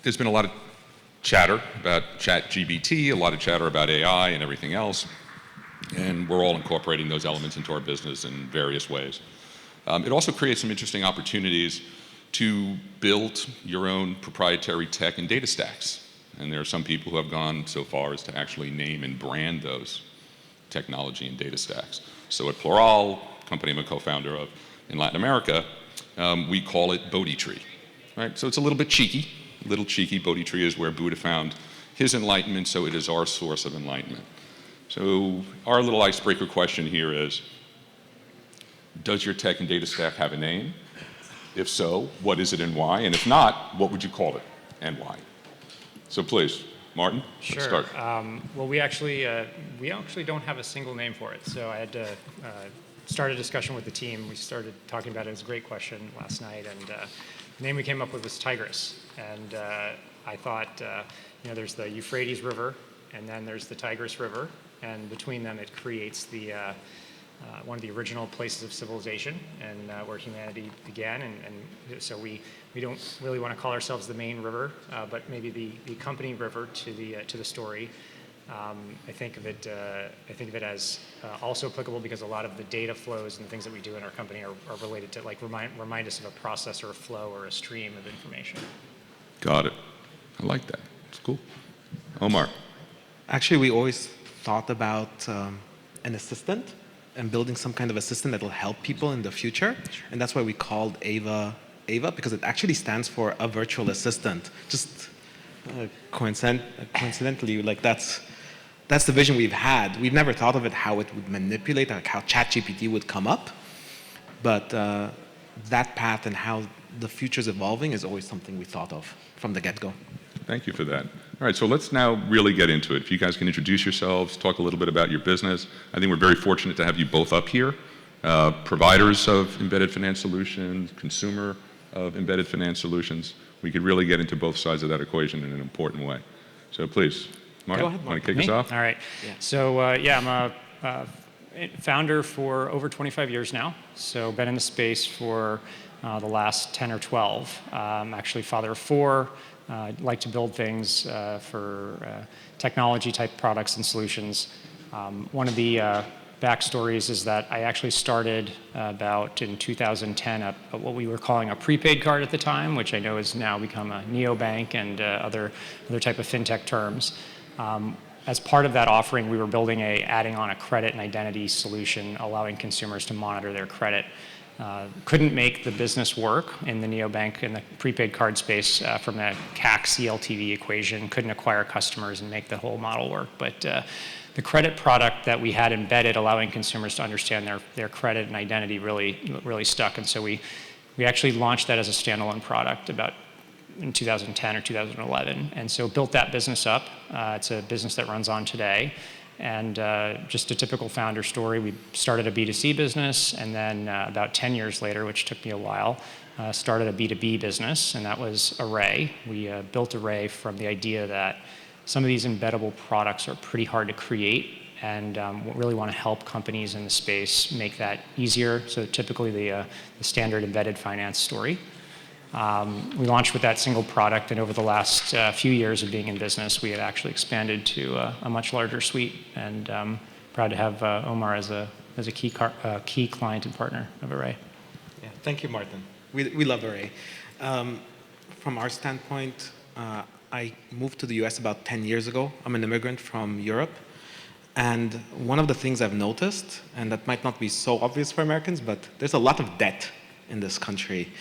there's been a lot of chatter about ChatGPT, a lot of chatter about AI and everything else, and we're all incorporating those elements into our business in various ways. It also creates some interesting opportunities to build your own proprietary tech and data stacks. And there are some people who have gone so far as to actually name and brand those technology and data stacks. So at Plural, company I'm a co-founder of in Latin America, we call it Bodhi Tree, right? So it's a little bit cheeky, Bodhi Tree is where Buddha found his enlightenment, so it is our source of enlightenment. So our little icebreaker question here is, does your tech and data stack have a name? If so, what is it and why? And if not, what would you call it and why? So please, Martin, sure. Let's start. Well, we actually don't have a single name for it. So I had to start a discussion with the team. We started talking about it. It was a great question last night. And the name we came up with was Tigris. And I thought, there's the Euphrates River, and then there's the Tigris River. And between them, it creates the one of the original places of civilization and where humanity began. And so we don't really want to call ourselves the main river, but maybe the accompanying river to the story. I think of it as also applicable because a lot of the data flows and the things that we do in our company are related to remind us of a process or a flow or a stream of information. Got it. I like that. It's cool. Omar. Actually, we always thought about an assistant and building some kind of assistant that will help people in the future. And that's why we called Ava, because it actually stands for a virtual assistant. Just coincidentally, that's the vision we've had. We've never thought of it how it would manipulate, like how ChatGPT would come up. But that path and how the future's evolving is always something we thought of from the get-go. Thank you for that. All right, so let's now really get into it. If you guys can introduce yourselves, talk a little bit about your business. I think we're very fortunate to have you both up here. Providers of embedded finance solutions, consumer of embedded finance solutions. We could really get into both sides of that equation in an important way. So please, Martin, want to kick us off? All right. Yeah. So I'm a founder for over 25 years now. So been in the space for the last 10 or 12. I'm actually father of 4. Like to build things for technology-type products and solutions. One of the backstories is that I actually started about in 2010 what we were calling a prepaid card at the time, which I know has now become a neobank and other type of fintech terms. As part of that offering, we were adding on a credit and identity solution, allowing consumers to monitor their credit. Couldn't make the business work in the neobank and the prepaid card space from a CAC CLTV equation. Couldn't acquire customers and make the whole model work. But the credit product that we had embedded, allowing consumers to understand their credit and identity, really stuck. And so we actually launched that as a standalone product about in 2010 or 2011. And so built that business up. It's a business that runs on today. And just a typical founder story, we started a B2C business, and then about 10 years later, which took me a while, started a B2B business, and that was Array. We built Array from the idea that some of these embeddable products are pretty hard to create, and really want to help companies in the space make that easier. So typically the standard embedded finance story. We launched with that single product, and over the last few years of being in business, we have actually expanded to a much larger suite, and proud to have Omar as a key client and partner of Array. Yeah, thank you, Martin. We love Array. From our standpoint, I moved to the US about 10 years ago. I'm an immigrant from Europe, and one of the things I've noticed, and that might not be so obvious for Americans, but there's a lot of debt in this country.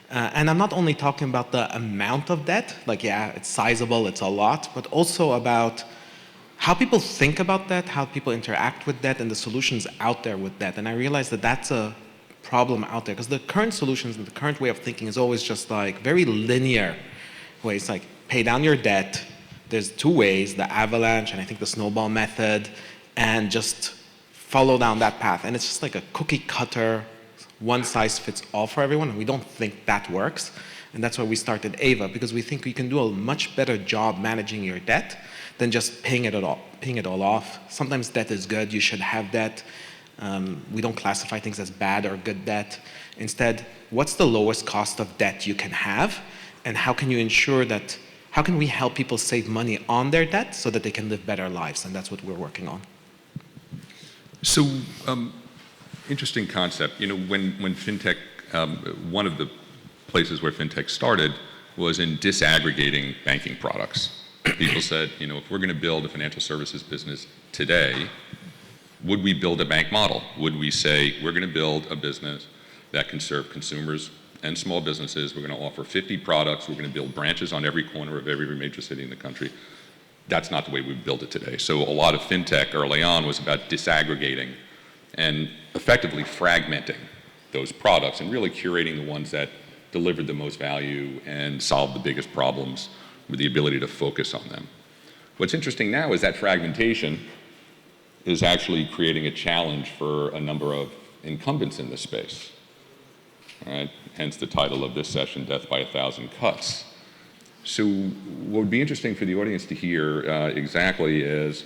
And I'm not only talking about the amount of debt, it's sizable, it's a lot, but also about how people think about debt, how people interact with debt, and the solutions out there with debt. And I realized that that's a problem out there, because the current solutions and the current way of thinking is always just very linear ways, pay down your debt. There's 2 ways, the avalanche and I think the snowball method, and just follow down that path. And it's just like a cookie cutter, one size fits all for everyone, and we don't think that works. And that's why we started Ava, because we think we can do a much better job managing your debt than just paying it all off. Sometimes debt is good, you should have debt. We don't classify things as bad or good debt. Instead, what's the lowest cost of debt you can have, and how can you ensure that how can we help people save money on their debt so that they can live better lives? And that's what we're working on. So, interesting concept. When fintech, one of the places where fintech started was in disaggregating banking products. People said, if we're going to build a financial services business today, would we build a bank model? Would we say, we're going to build a business that can serve consumers and small businesses, we're going to offer 50 products, we're going to build branches on every corner of every major city in the country? That's not the way we build it today. So a lot of fintech early on was about disaggregating and effectively fragmenting those products and really curating the ones that delivered the most value and solved the biggest problems with the ability to focus on them. What's interesting now is that fragmentation is actually creating a challenge for a number of incumbents in this space. All right? Hence the title of this session, Death by a Thousand Cuts. So what would be interesting for the audience to hear exactly is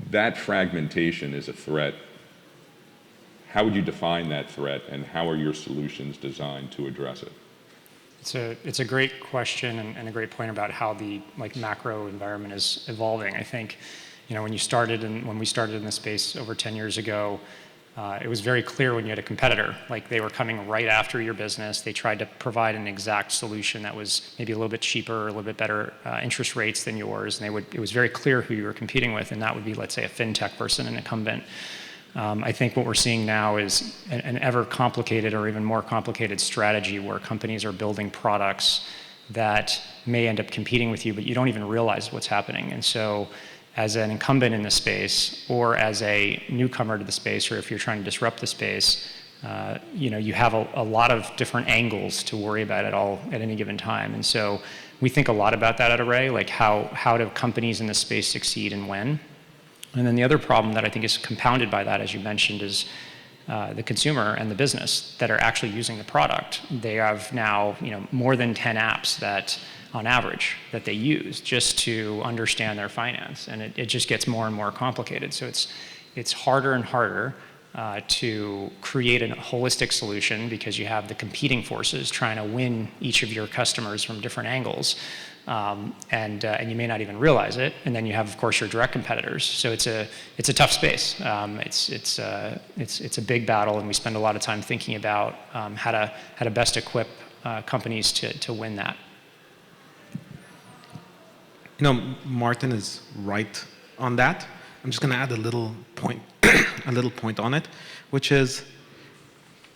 that fragmentation is a threat. How would you define that threat, and how are your solutions designed to address it? It's a great question and a great point about how the macro environment is evolving. I think, when we started in this space over 10 years ago, it was very clear when you had a competitor, they were coming right after your business. They tried to provide an exact solution that was maybe a little bit cheaper, a little bit better interest rates than yours, and it was very clear who you were competing with, and that would be, let's say, a fintech versus an incumbent. I think what we're seeing now is an ever complicated or even more complicated strategy where companies are building products that may end up competing with you, but you don't even realize what's happening. And so as an incumbent in the space or as a newcomer to the space, or if you're trying to disrupt the space, you have a lot of different angles to worry about at any given time. And so we think a lot about that at Array, how do companies in this space succeed and when. And then the other problem that I think is compounded by that, as you mentioned, is the consumer and the business that are actually using the product. They have now more than 10 apps that, on average, that they use just to understand their finance, and it just gets more and more complicated. So it's harder and harder to create a holistic solution because you have the competing forces trying to win each of your customers from different angles. And you may not even realize it. And then you have, of course, your direct competitors. So it's a tough space. It's a big battle, and we spend a lot of time thinking about how to best equip companies to win that. Martin is right on that. I'm just going to add a little point on it, which is,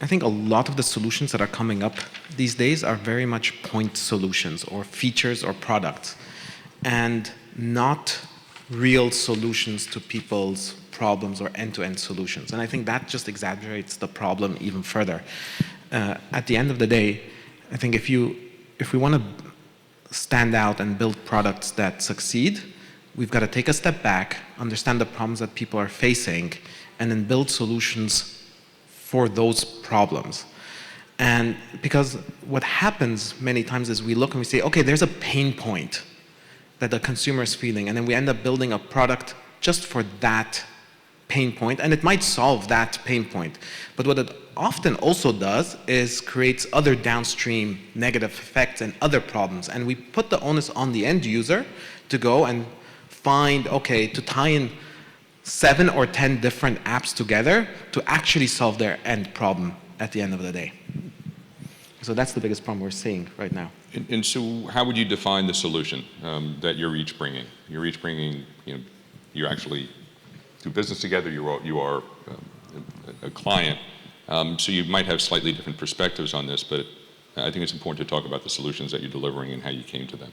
I think a lot of the solutions that are coming up these days are very much point solutions or features or products, and not real solutions to people's problems or end-to-end solutions. And I think that just exaggerates the problem even further. At the end of the day, I think if we want to stand out and build products that succeed, we've got to take a step back, understand the problems that people are facing, and then build solutions for those problems. And because what happens many times is we look and we say, okay, there's a pain point that the consumer is feeling, and then we end up building a product just for that pain point, and it might solve that pain point. But what it often also does is creates other downstream negative effects and other problems, and we put the onus on the end user to go and find, okay, to tie in 7 or 10 different apps together to actually solve their end problem at the end of the day. So that's the biggest problem we're seeing right now. And so how would you define the solution that you're each bringing? You're each bringing, you actually do business together, you are a client. So you might have slightly different perspectives on this, but I think it's important to talk about the solutions that you're delivering and how you came to them.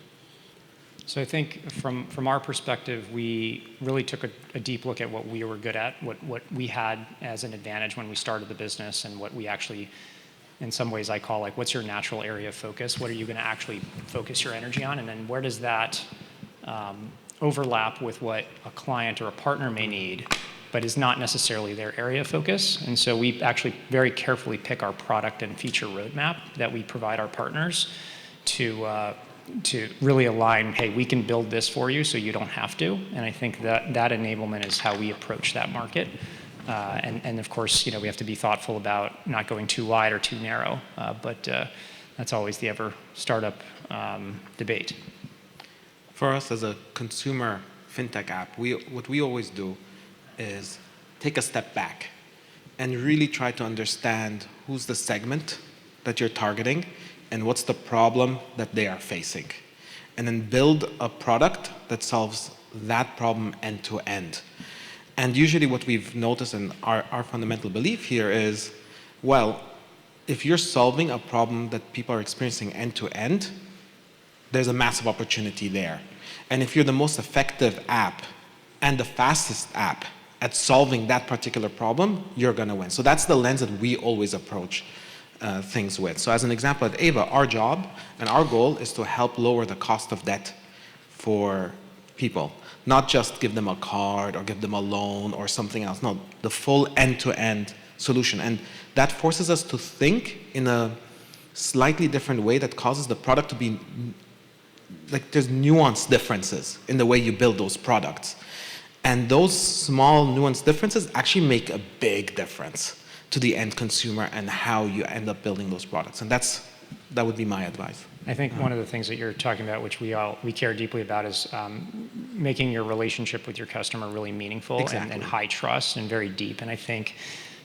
So I think from our perspective, we really took a deep look at what we were good at, what we had as an advantage when we started the business, and what we actually, in some ways I call what's your natural area of focus? What are you going to actually focus your energy on? And then where does that overlap with what a client or a partner may need, but is not necessarily their area of focus? And so we actually very carefully pick our product and feature roadmap that we provide our partners to really align, hey, we can build this for you so you don't have to. And I think that enablement is how we approach that market. And of course, we have to be thoughtful about not going too wide or too narrow. But that's always the ever startup debate. For us as a consumer fintech app, what we always do is take a step back and really try to understand who's the segment that you're targeting and what's the problem that they are facing. And then build a product that solves that problem end to end. And usually what we've noticed, and our fundamental belief here is, well, if you're solving a problem that people are experiencing end to end, there's a massive opportunity there. And if you're the most effective app and the fastest app at solving that particular problem, you're going to win. So that's the lens that we always approach things with. So as an example, at Ava, our job and our goal is to help lower the cost of debt for people. Not just give them a card or give them a loan or something else. No, the full end-to-end solution. And that forces us to think in a slightly different way that causes the product to be, like there's nuanced differences in the way you build those products. And those small nuanced differences actually make a big difference to the end consumer and how you end up building those products. And that would be my advice. I think one of the things that you're talking about, which we care deeply about, is making your relationship with your customer really meaningful. Exactly. And high trust and very deep. And I think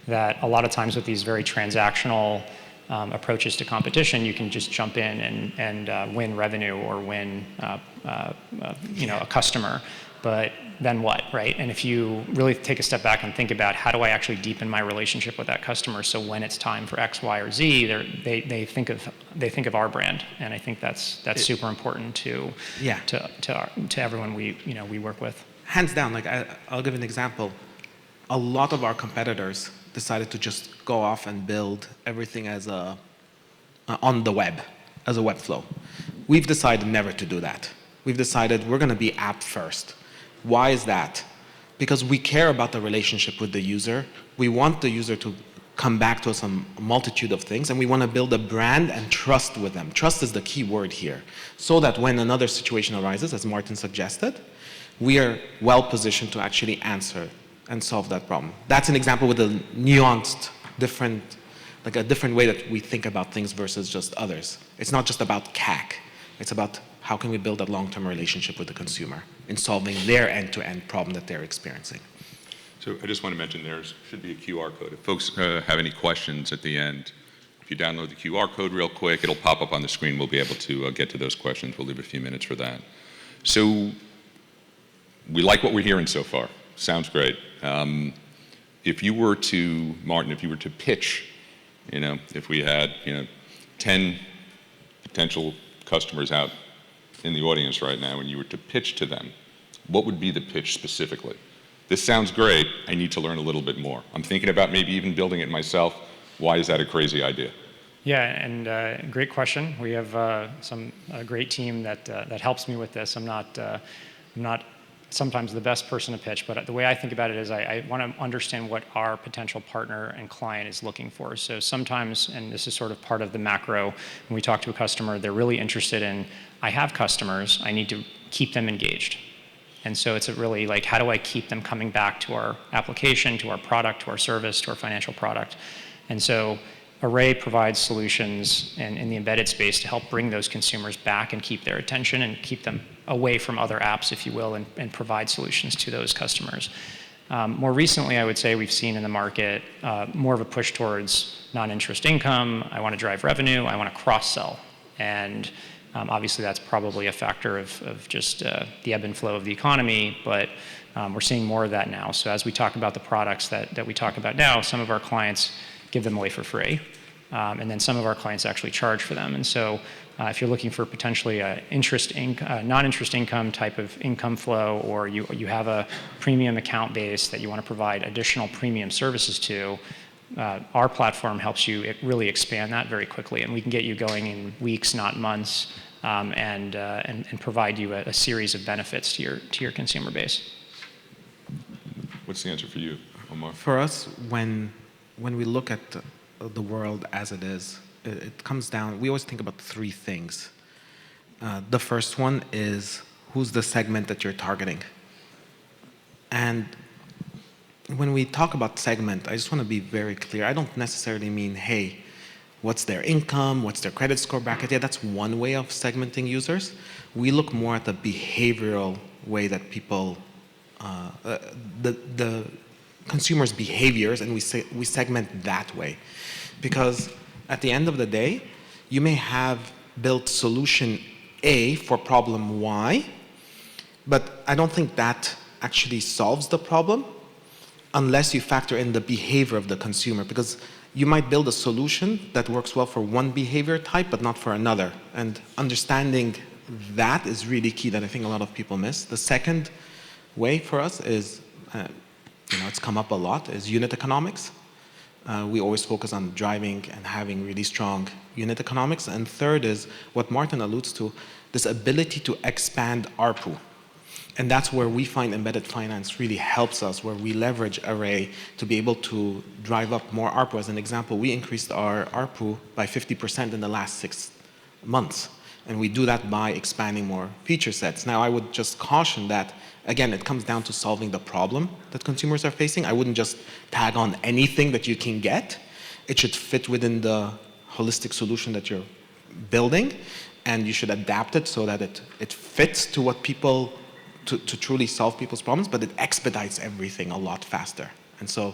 that a lot of times with these very transactional approaches to competition, you can just jump in and win revenue or win a customer. But then what, right? And if you really take a step back and think about how do I actually deepen my relationship with that customer, so when it's time for X, Y, or Z, they think of our brand, and I think that's super important to everyone we work with. Hands down, like I'll give an example. A lot of our competitors decided to just go off and build everything as on the web, as a web flow. We've decided never to do that. We've decided we're going to be app first. Why is that? Because we care about the relationship with the user. We want the user to come back to us on a multitude of things, and we want to build a brand and trust with them. Trust is the key word here. So that when another situation arises, as Martin suggested, we are well positioned to actually answer and solve that problem. That's an example with a nuanced, a different way that we think about things versus just others. It's not just about CAC. It's about how can we build a long-term relationship with the consumer in solving their end-to-end problem that they're experiencing. So I just want to mention there should be a QR code. If folks have any questions at the end, if you download the QR code real quick, it'll pop up on the screen. We'll be able to get to those questions. We'll leave a few minutes for that. So we like what we're hearing so far. Sounds great. If you were to, Martin, if you were to pitch, if we had, 10 potential customers out in the audience right now and you were to pitch to them, what would be the pitch specifically? This sounds great. I need to learn a little bit more. I'm thinking about maybe even building it myself. Why is that a crazy idea? Yeah, and great question. We have a great team that helps me with this. I'm not sometimes the best person to pitch, but the way I think about it is I want to understand what our potential partner and client is looking for. So sometimes, and this is sort of part of the macro, when we talk to a customer, they're really interested in, I have customers, I need to keep them engaged. And so it's really like, how do I keep them coming back to our application, to our product, to our service, to our financial product? And so Array provides solutions in the embedded space to help bring those consumers back and keep their attention and keep them away from other apps, if you will, and provide solutions to those customers. More recently, I would say we've seen in the market more of a push towards non-interest income. I want to drive revenue. I want to cross-sell. And obviously, that's probably a factor of just the ebb and flow of the economy, but we're seeing more of that now. So as we talk about the products that we talk about now, some of our clients give them away for free. And then some of our clients actually charge for them. And so if you're looking for potentially a non-interest income type of income flow, or you have a premium account base that you want to provide additional premium services to, our platform helps you really expand that very quickly. And we can get you going in weeks, not months, and provide you a series of benefits to your consumer base. What's the answer for you, Omar? For us, when we look at the world as it is, it comes down, we always think about three things. The first one is, who's the segment that you're targeting? And when we talk about segment, I just want to be very clear. I don't necessarily mean, hey, what's their income, what's their credit score bracket. Yeah, that's one way of segmenting users. We look more at the behavioral way that people, the consumers' behaviors, and we segment that way. Because at the end of the day, you may have built solution A for problem Y, but I don't think that actually solves the problem unless you factor in the behavior of the consumer, because you might build a solution that works well for one behavior type but not for another. And understanding that is really key that I think a lot of people miss. The second way for us is, it's come up a lot, is unit economics. We always focus on driving and having really strong unit economics. And third is what Martin alludes to, this ability to expand ARPU. And that's where we find embedded finance really helps us, where we leverage Array to be able to drive up more ARPU. As an example, we increased our ARPU by 50% in the last 6 months. And we do that by expanding more feature sets. Now, I would just caution that, again, it comes down to solving the problem that consumers are facing. I wouldn't just tag on anything that you can get. It should fit within the holistic solution that you're building, and you should adapt it so that it fits to what people, to truly solve people's problems, but it expedites everything a lot faster. And so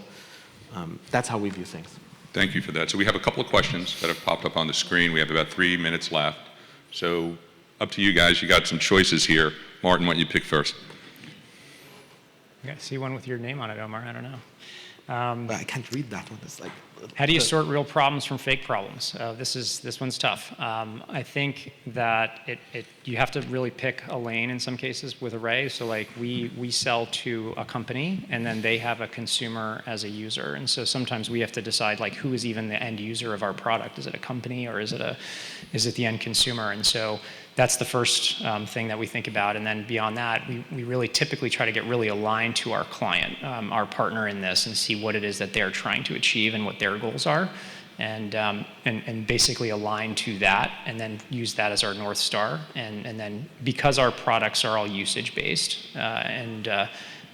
that's how we view things. Thank you for that. So we have a couple of questions that have popped up on the screen. We have about 3 minutes left. So up to you guys. You got some choices here. Martin, why don't you pick first? I got to see one with your name on it, Omar. I don't know. But I can't read that one. It's like, how do you sort real problems from fake problems? This one's tough. I think that you have to really pick a lane in some cases with Array. So like we sell to a company and then they have a consumer as a user. And so sometimes we have to decide like who is even the end user of our product. Is it a company or is it the end consumer? And so that's the first thing that we think about. And then beyond that, we really typically try to get really aligned to our client, our partner in this, and see what it is that they're trying to achieve and what their goals are. And basically align to that and then use that as our North Star. And then because our products are all usage-based and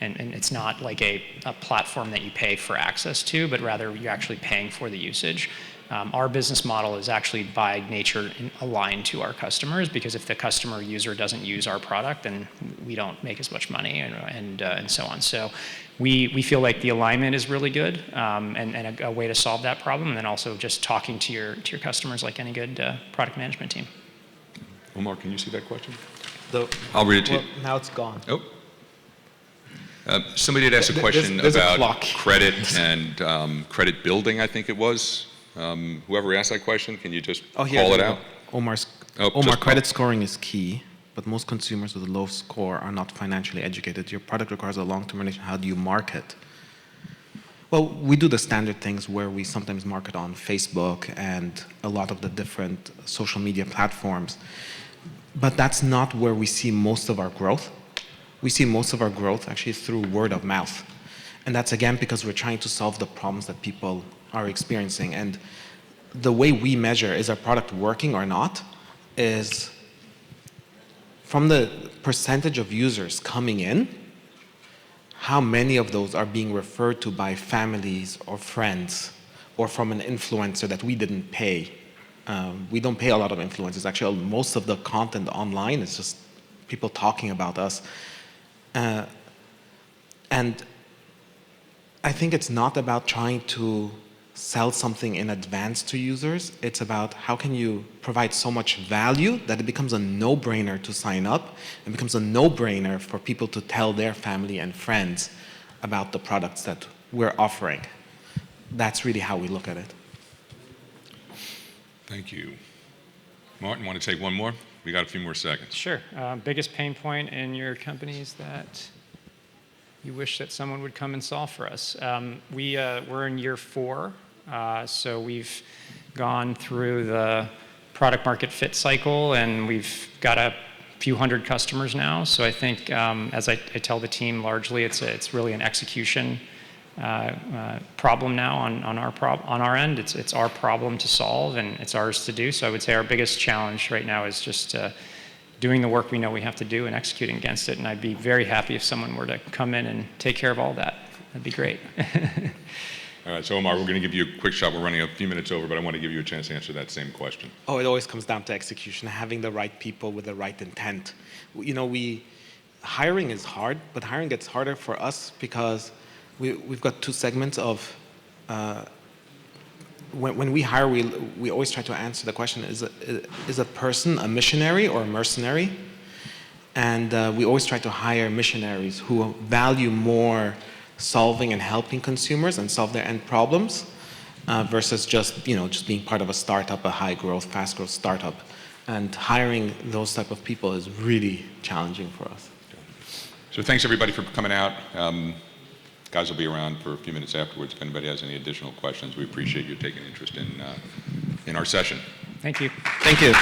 it's not like a platform that you pay for access to, but rather you're actually paying for the usage. Our business model is actually by nature aligned to our customers, because if the customer user doesn't use our product, then we don't make as much money and so on. So we feel like the alignment is really good and a way to solve that problem, and then also just talking to your customers like any good product management team. Omar, can you see that question? I'll read it to you. Now it's gone. Oh. Somebody had asked a question there's about credit and credit building, I think it was. Whoever asked that question, can you just call it out? Omar, credit scoring is key, but most consumers with a low score are not financially educated. Your product requires a long-term relation. How do you market? Well, we do the standard things where we sometimes market on Facebook and a lot of the different social media platforms, but that's not where we see most of our growth. We see most of our growth actually through word of mouth. And that's again because we're trying to solve the problems that people are experiencing. And the way we measure is our product working or not is from the percentage of users coming in, how many of those are being referred to by families or friends or from an influencer that we didn't pay. We don't pay a lot of influencers. Actually, most of the content online is just people talking about us. And I think it's not about trying to sell something in advance to users. It's about how can you provide so much value that it becomes a no-brainer to sign up and becomes a no-brainer for people to tell their family and friends about the products that we're offering. That's really how we look at it. Thank you. Martin, want to take one more? We got a few more seconds. Sure. Biggest pain point in your companies that you wish that someone would come and solve for us? We're in year 4, so we've gone through the product market fit cycle, and we've got a few hundred customers now. So I think, as I tell the team, largely it's really an execution problem now on our end. It's our problem to solve, and it's ours to do. So I would say our biggest challenge right now is just doing the work we know we have to do and executing against it. And I'd be very happy if someone were to come in and take care of all that. That'd be great. All All right, so Omar, we're going to give you a quick shot. We're running a few minutes over, but I want to give you a chance to answer that same question. Oh, it always comes down to execution, having the right people with the right intent. You know, hiring is hard, but hiring gets harder for us because we've got two segments of, when we hire, we always try to answer the question, is a person a missionary or a mercenary? And we always try to hire missionaries who value more solving and helping consumers and solve their end problems versus just being part of a startup, a high growth, fast growth startup. And hiring those type of people is really challenging for us. So thanks everybody for coming out. Guys will be around for a few minutes afterwards. If anybody has any additional questions, we appreciate you taking interest in our session. Thank you. Thank you.